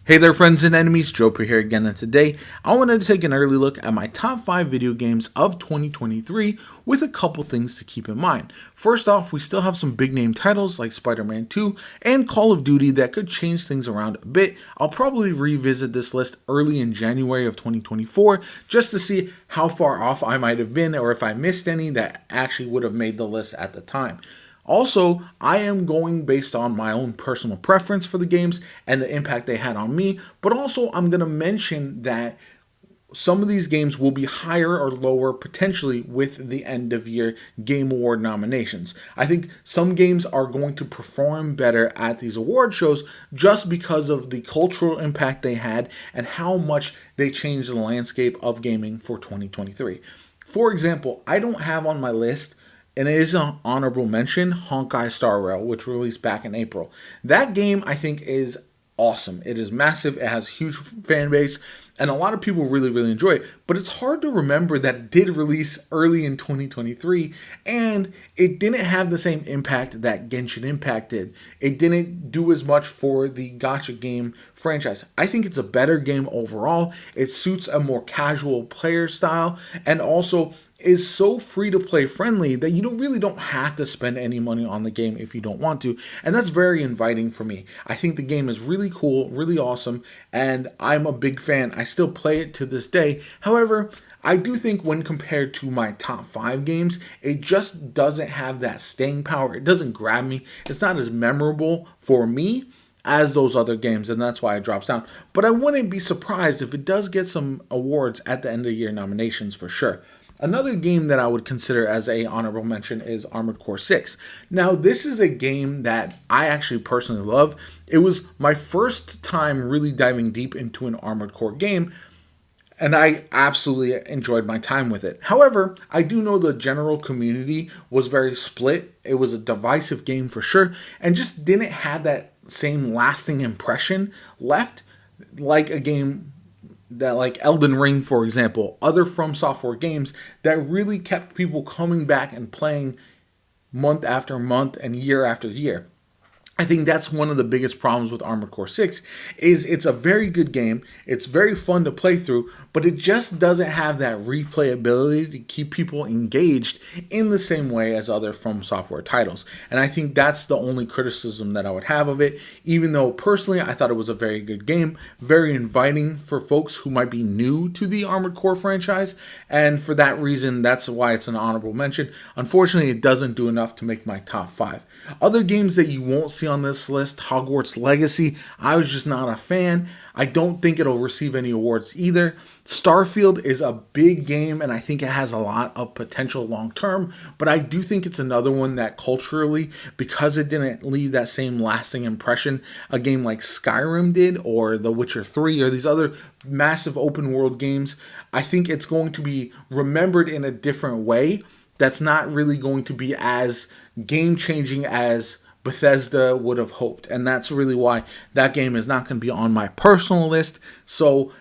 Hey there friends and enemies, JoPaWrites here again, and today I wanted to take an early look at my top 5 video games of 2023 with a couple things to keep in mind. First off, we still have some big name titles like Spider-Man 2 and Call of Duty that could change things around a bit. I'll probably revisit this list early in January of 2024 just to see how far off I might have been or if I missed any that actually would have made the list at the time. Also, I am going based on my own personal preference for the games and the impact they had on me, but also I'm going to mention that some of these games will be higher or lower potentially with the end of year game award nominations. I think some games are going to perform better at these award shows just because of the cultural impact they had and how much they changed the landscape of gaming for 2023. For example, I don't have on my list, and it is an honorable mention, Honkai Star Rail, which released back in April. That game, I think, is awesome. It is massive. It has a huge fan base, and a lot of people really enjoy it. But it's hard to remember that it did release early in 2023, and it didn't have the same impact that Genshin Impact did. It didn't do as much for the gacha game franchise. I think it's a better game overall. It suits a more casual player style, and also is so free to play friendly that you really don't have to spend any money on the game if you don't want to, and that's very inviting for me. I think the game is really cool, really awesome, and I'm a big fan. I still play it to this day. However, I do think when compared to my top 5 games, it just doesn't have that staying power. It doesn't grab me. It's not as memorable for me as those other games, and that's why it drops down. But I wouldn't be surprised if it does get some awards at the end of year nominations for sure. Another game that I would consider as a honorable mention is Armored Core 6. Now, this is a game that I actually personally love. It was my first time really diving deep into an Armored Core game, and I absolutely enjoyed my time with it. However, I do know the general community was very split. It was a divisive game for sure, and just didn't have that same lasting impression left like a game that, like Elden Ring, for example, other From Software games that really kept people coming back and playing month after month and year after year. I think that's one of the biggest problems with Armored Core 6 is it's a very good game. It's very fun to play through, but it just doesn't have that replayability to keep people engaged in the same way as other From Software titles. And I think that's the only criticism that I would have of it, even though personally I thought it was a very good game, very inviting for folks who might be new to the Armored Core franchise. And for that reason, that's why it's an honorable mention. Unfortunately, it doesn't do enough to make my top 5. Other games that you won't see on this list, Hogwarts Legacy, I was just not a fan. I don't think it'll receive any awards either. Starfield is a big game, and I think it has a lot of potential long term, but I do think it's another one that culturally, because it didn't leave that same lasting impression a game like Skyrim did, or The Witcher 3, or these other massive open world games, I think it's going to be remembered in a different way that's not really going to be as game-changing as Bethesda would have hoped. And that's really why that game is not going to be on my personal list. So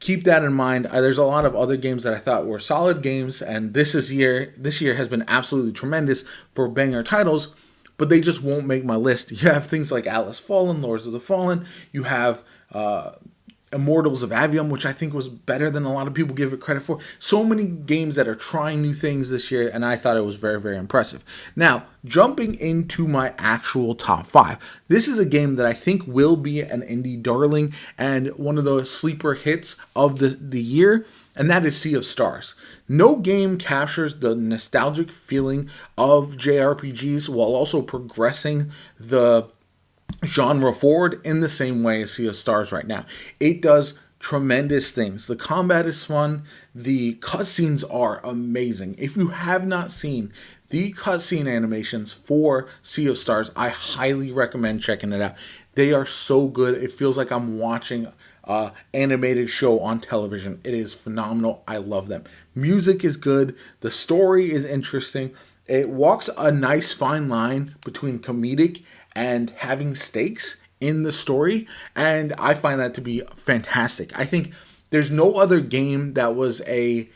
keep that in mind. There's a lot of other games that I thought were solid games, and this year has been absolutely tremendous for banger titles, but they just won't make my list. You have things like Atlas Fallen, Lords of the Fallen. You have Immortals of Avium, which I think was better than a lot of people give it credit for. So many games that are trying new things this year, and I thought it was very impressive. Now, jumping into my actual top 5. This is a game that I think will be an indie darling and one of the sleeper hits of the year, and that is Sea of Stars. No game captures the nostalgic feeling of JRPGs while also progressing the genre forward in the same way as Sea of Stars right now. It does tremendous things. The combat is fun. The cutscenes are amazing. If you have not seen the cutscene animations for Sea of Stars, I highly recommend checking it out. They are so good. It feels like I'm watching an animated show on television. It is phenomenal. I love them. Music is good. The story is interesting. It walks a nice fine line between comedic and having stakes in the story, and I find that to be fantastic. I think there's no other game that was a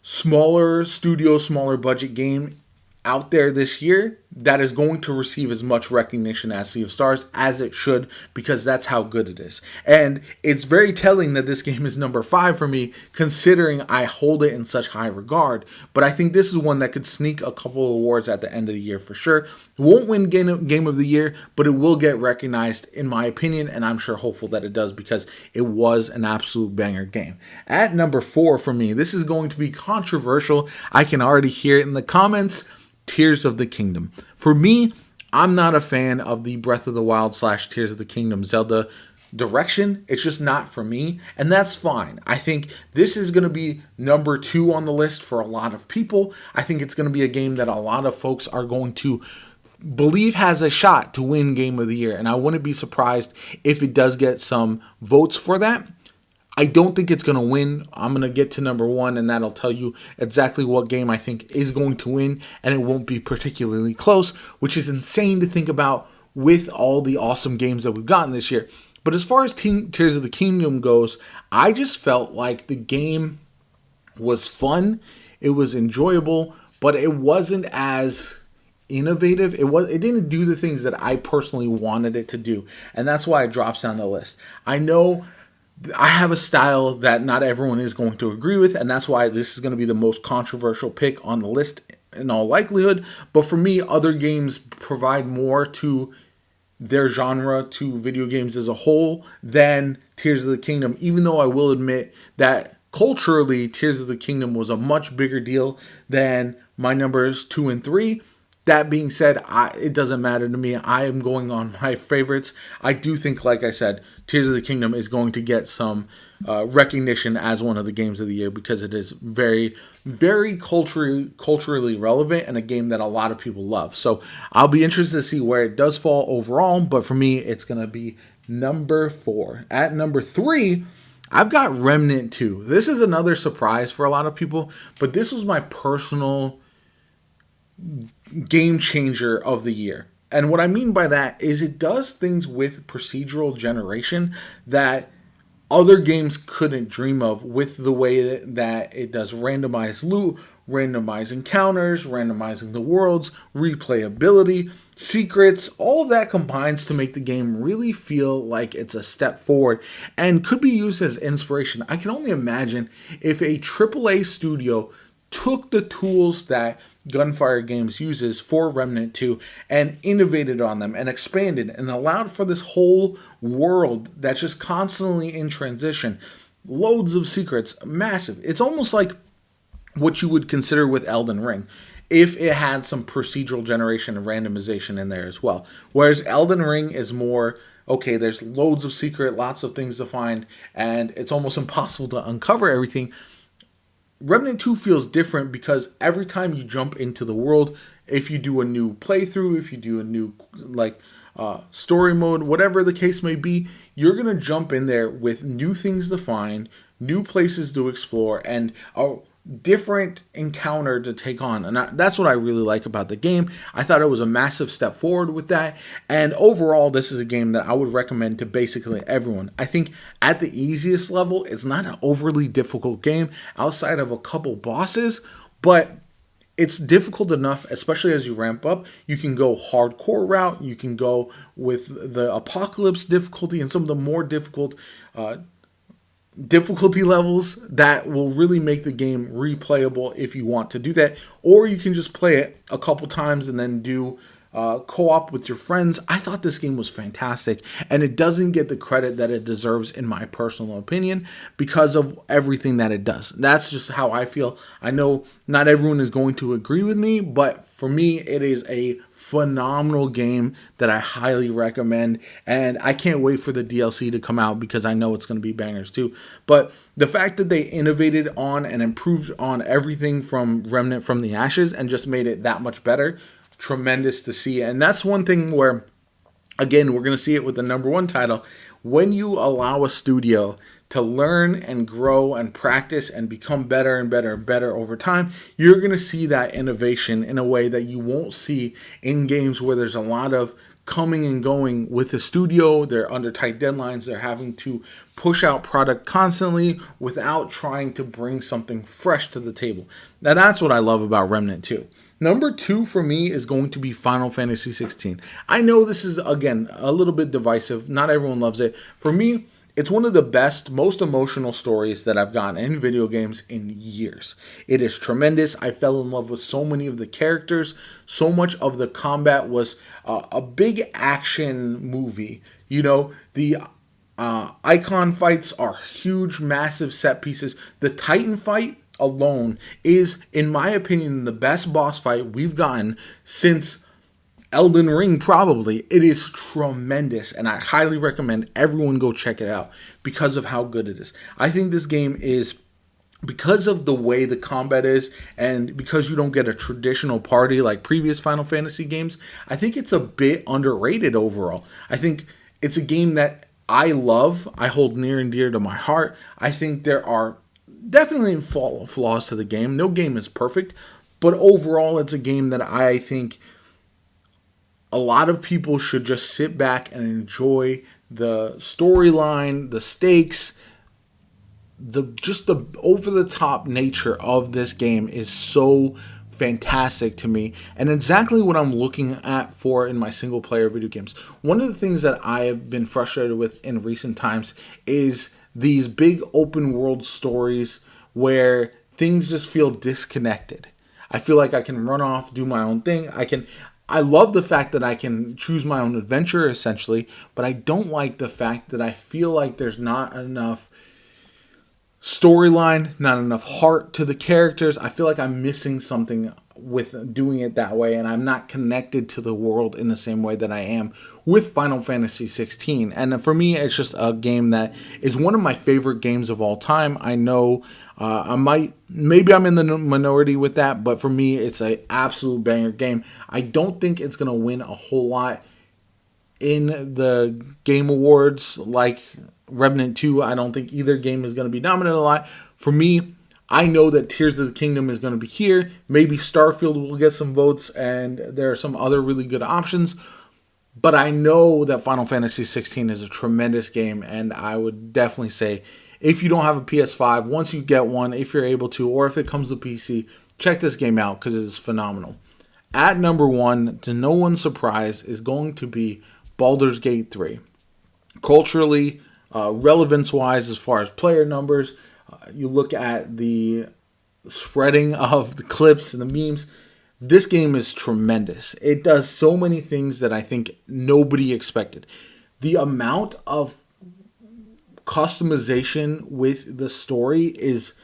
smaller studio, smaller budget game out there this year that is going to receive as much recognition as Sea of Stars as it should, because that's how good it is. And it's very telling that this game is number 5 for me, considering I hold it in such high regard. But I think this is one that could sneak a couple of awards at the end of the year for sure. It won't win Game of the Year, but it will get recognized in my opinion, and I'm sure hopeful that it does, because it was an absolute banger game. At number 4 for me, this is going to be controversial. I can already hear it in the comments. Tears of the Kingdom. For me, I'm not a fan of the Breath of the Wild / Tears of the Kingdom Zelda direction. It's just not for me, and that's fine. I think this is going to be number 2 on the list for a lot of people. I think it's going to be a game that a lot of folks are going to believe has a shot to win Game of the Year, and I wouldn't be surprised if it does get some votes for that. I don't think it's going to win. I'm going to get to number 1, and that'll tell you exactly what game I think is going to win, and it won't be particularly close, which is insane to think about with all the awesome games that we've gotten this year. But as far as Tears of the Kingdom goes, I just felt like the game was fun, it was enjoyable, but it wasn't as innovative. It didn't do the things that I personally wanted it to do, and that's why it drops down the list. I know I have a style that not everyone is going to agree with, and that's why this is going to be the most controversial pick on the list in all likelihood. But for me, other games provide more to their genre, to video games as a whole, than Tears of the Kingdom, even though I will admit that culturally, Tears of the Kingdom was a much bigger deal than my numbers 2 and 3. That being said, it doesn't matter to me. I am going on my favorites. I do think, like I said, Tears of the Kingdom is going to get some recognition as one of the games of the year, because it is very, very culturally relevant, and a game that a lot of people love. So I'll be interested to see where it does fall overall, but for me, it's going to be number 4. At number 3, I've got Remnant 2. This is another surprise for a lot of people, but this was my personal game changer of the year. And what I mean by that is it does things with procedural generation that other games couldn't dream of, with the way that it does randomized loot, randomized encounters, randomizing the worlds, replayability, secrets. All of that combines to make the game really feel like it's a step forward and could be used as inspiration. I can only imagine if a AAA studio took the tools that Gunfire Games uses for Remnant 2 and innovated on them and expanded and allowed for this whole world that's just constantly in transition. Loads of secrets, massive. It's almost like what you would consider with Elden Ring, if it had some procedural generation and randomization in there as well. Whereas Elden Ring is more, okay, there's loads of secret, lots of things to find, and it's almost impossible to uncover everything. Remnant 2 feels different because every time you jump into the world, if you do a new playthrough, if you do a new story mode, whatever the case may be, you're going to jump in there with new things to find, new places to explore, and a different encounter to take on. And that's what I really like about the game. I thought it was a massive step forward with that. And overall, this is a game that I would recommend to basically everyone. I think at the easiest level, it's not an overly difficult game outside of a couple bosses, but it's difficult enough, especially as you ramp up. You can go hardcore route, you can go with the apocalypse difficulty and some of the more difficult difficulty levels that will really make the game replayable if you want to do that. Or you can just play it a couple times and then do co-op with your friends. I thought this game was fantastic, and it doesn't get the credit that it deserves in my personal opinion because of everything that it does. That's just how I feel. I know not everyone is going to agree with me, but for me, it is a phenomenal game that I highly recommend, and I can't wait for the DLC to come out because I know it's going to be bangers too. But the fact that they innovated on and improved on everything from Remnant from the Ashes and just made it that much better, tremendous to see. And that's one thing where, again, we're going to see it with the number 1 title. When you allow a studio to learn and grow and practice and become better and better and better over time, you're going to see that innovation in a way that you won't see in games where there's a lot of coming and going with the studio. They're under tight deadlines. They're having to push out product constantly without trying to bring something fresh to the table. Now, that's what I love about Remnant 2. Number 2 for me is going to be Final Fantasy 16. I know this is, again, a little bit divisive. Not everyone loves it. For me, it's one of the best, most emotional stories that I've gotten in video games in years. It is tremendous. I fell in love with so many of the characters. So much of the combat was a big action movie. You know, the icon fights are huge, massive set pieces. The Titan fight alone is, in my opinion, the best boss fight we've gotten since Elden Ring, probably. It is tremendous, and I highly recommend everyone go check it out because of how good it is. I think this game is, because of the way the combat is, and because you don't get a traditional party like previous Final Fantasy games, I think it's a bit underrated overall. I think it's a game that I love, I hold near and dear to my heart. I think there are definitely flaws to the game. No game is perfect, but overall it's a game that I think a lot of people should just sit back and enjoy the storyline, the stakes, the over the top nature of this game is so fantastic to me, and exactly what I'm looking at for in my single player video games. One of the things that I have been frustrated with in recent times is these big open world stories where things just feel disconnected. I feel like I can run off, do my own thing. I love the fact that I can choose my own adventure essentially, but I don't like the fact that I feel like there's not enough storyline, not enough heart to the characters. I feel like I'm missing something with doing it that way, and I'm not connected to the world in the same way that I am with Final Fantasy 16. And for me, it's just a game that is one of my favorite games of all time. I know maybe I'm in the minority with that, but for me, it's an absolute banger game. I don't think it's going to win a whole lot in the Game Awards like Remnant 2. I don't think either game is going to be nominated a lot. For me, I know that Tears of the Kingdom is going to be here. Maybe Starfield will get some votes, and there are some other really good options. But I know that Final Fantasy 16 is a tremendous game, and I would definitely say if you don't have a PS5, once you get one, if you're able to, or if it comes to PC, check this game out because it is phenomenal. At number 1, to no one's surprise, is going to be Baldur's Gate 3. Culturally, relevance-wise, as far as player numbers, you look at the spreading of the clips and the memes, this game is tremendous. It does so many things that I think nobody expected. The amount of customization with the story is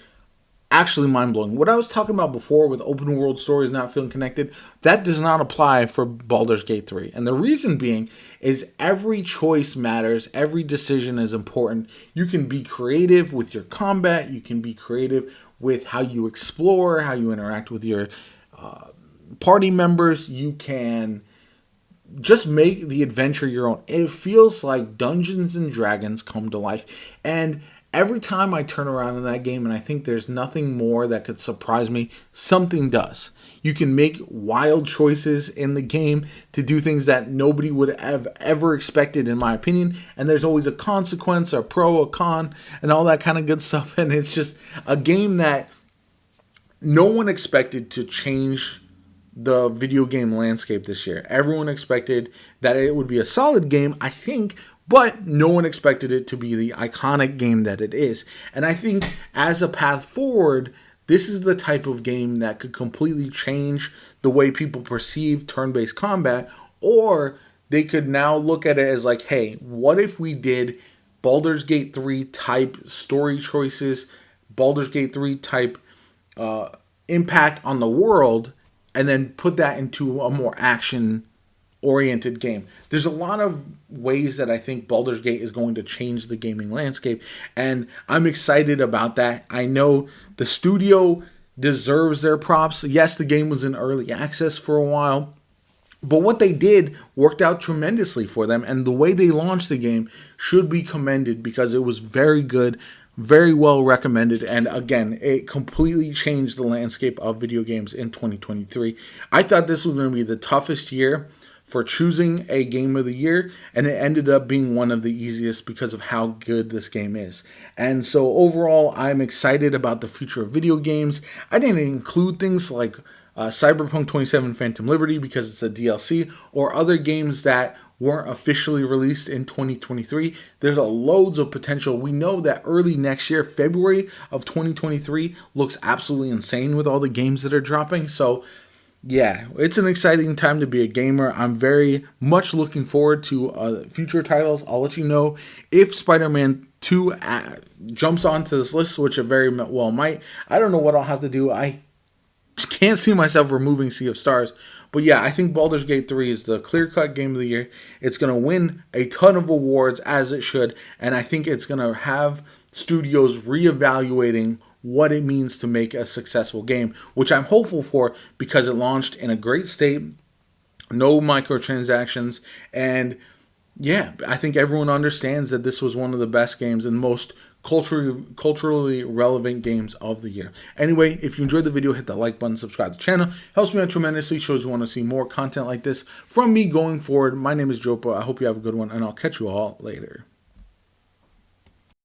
actually mind-blowing. What I was talking about before with open world stories not feeling connected, that does not apply for Baldur's Gate 3. And the reason being is every choice matters. Every decision is important. You can be creative with your combat. You can be creative with how you explore, how you interact with your party members. You can just make the adventure your own. It feels like Dungeons and Dragons come to life. And every time I turn around in that game and I think there's nothing more that could surprise me, something does. You can make wild choices in the game to do things that nobody would have ever expected, in my opinion. And there's always a consequence, a pro, a con, and all that kind of good stuff. And it's just a game that no one expected to change the video game landscape this year. Everyone expected that it would be a solid game, I think, but no one expected it to be the iconic game that it is. And I think as a path forward, this is the type of game that could completely change the way people perceive turn-based combat, or they could now look at it as like, hey, what if we did Baldur's Gate 3 type story choices, Baldur's Gate 3 type impact on the world, and then put that into a more action-oriented game. There's a lot of ways that I think Baldur's Gate is going to change the gaming landscape, and I'm excited about that. I know the studio deserves their props. Yes, the game was in early access for a while, but what they did worked out tremendously for them, and the way they launched the game should be commended because it was very good, very well recommended, and again, it completely changed the landscape of video games in 2023. I thought this was going to be the toughest year for choosing a game of the year, and it ended up being one of the easiest because of how good this game is. And so overall, I'm excited about the future of video games. I didn't include things like Cyberpunk 27 Phantom Liberty because it's a DLC, or other games that weren't officially released in 2023. There's a loads of potential. We know that early next year, February of 2023, looks absolutely insane with all the games that are dropping. So yeah, it's an exciting time to be a gamer. I'm very much looking forward to future titles. I'll let you know if Spider-Man 2 jumps onto this list, which it very well might. I don't know what I'll have to do. I can't see myself removing Sea of Stars. But yeah, I think Baldur's Gate 3 is the clear-cut game of the year. It's going to win a ton of awards, as it should. And I think it's going to have studios reevaluating what it means to make a successful game, which I'm hopeful for because it launched in a great state, no microtransactions, and yeah, I think everyone understands that this was one of the best games and most culturally relevant games of the year. Anyway, if you enjoyed the video, hit that like button, subscribe to the channel. Helps me out tremendously, shows you want to see more content like this from me going forward. My name is JoPa. I hope you have a good one, and I'll catch you all later.